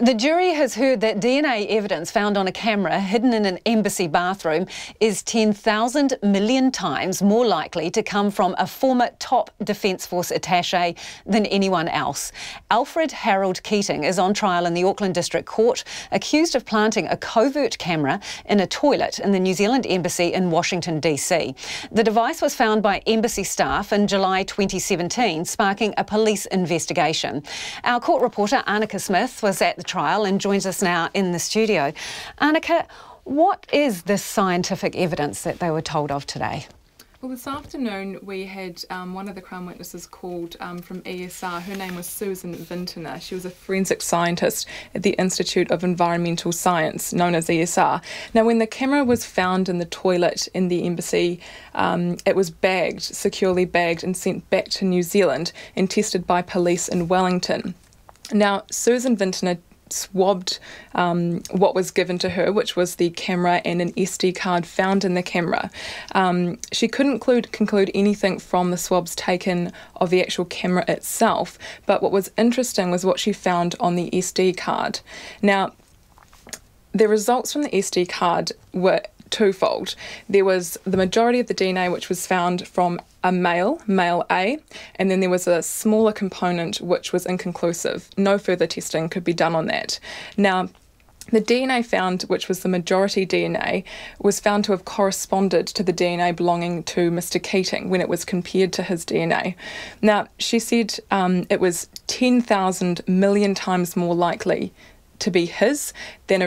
The jury has heard that DNA evidence found on a camera hidden in an embassy bathroom is 10,000 million times more likely to come from a former top Defence Force attache than anyone else. Alfred Harold Keating is on trial in the Auckland District Court, accused of planting a covert camera in a toilet in the New Zealand Embassy in Washington, D.C. The device was found by embassy staff in July 2017, sparking a police investigation. Our court reporter Annika Smith was at the trial and joins us now in the studio. Annika, what is this scientific evidence that they were told of today? Well, this afternoon we had one of the Crown witnesses called from ESR. Her name was Susan Vintner. She was a forensic scientist at the Institute of Environmental Science, known as ESR. Now, when the camera was found in the toilet in the embassy, it was bagged, securely bagged, and sent back to New Zealand and tested by police in Wellington. Now, Susan Vintner swabbed what was given to her, which was the camera and an SD card found in the camera. She couldn't conclude anything from the swabs taken of the actual camera itself, but what was interesting was what she found on the SD card. Now, the results from the SD card were twofold. There was the majority of the DNA which was found from a male A, and then there was a smaller component which was inconclusive. No further testing could be done on that. Now, the DNA found, which was the majority DNA, was found to have corresponded to the DNA belonging to Mr. Keating when it was compared to his DNA. Now, she said it was 10,000 million times more likely to be his than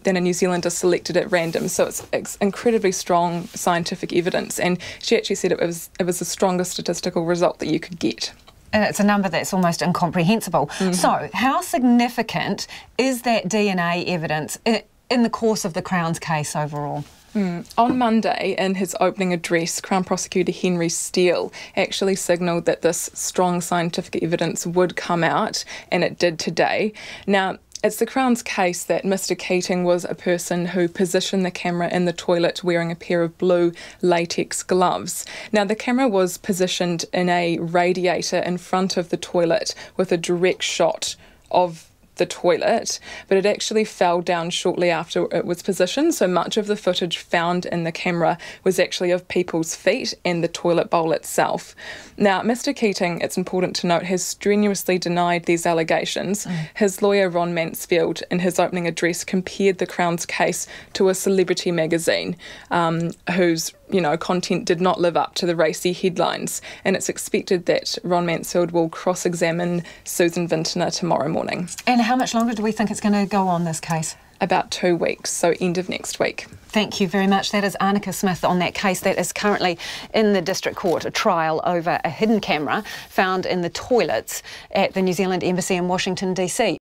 a New Zealander selected at random. So it's incredibly strong scientific evidence, and she actually said it was the strongest statistical result that you could get. And it's a number that's almost incomprehensible. Mm-hmm. So how significant is that DNA evidence in the course of the Crown's case overall? On Monday, in his opening address, Crown Prosecutor Henry Steele actually signalled that this strong scientific evidence would come out, and it did today. Now, it's the Crown's case that Mr. Keating was a person who positioned the camera in the toilet wearing a pair of blue latex gloves. Now, the camera was positioned in a radiator in front of the toilet with a direct shot of the toilet, but it actually fell down shortly after it was positioned, so much of the footage found in the camera was actually of people's feet and the toilet bowl itself. Now, Mr. Keating, it's important to note, has strenuously denied these allegations. His lawyer, Ron Mansfield, in his opening address, compared the Crown's case to a celebrity magazine whose content did not live up to the racy headlines, and it's expected that Ron Mansfield will cross-examine Susan Vintner tomorrow morning. And how much longer do we think it's going to go on, this case? About 2 weeks, so end of next week. Thank you very much. That is Annika Smith on that case that is currently in the District Court, a trial over a hidden camera found in the toilets at the New Zealand Embassy in Washington, D.C.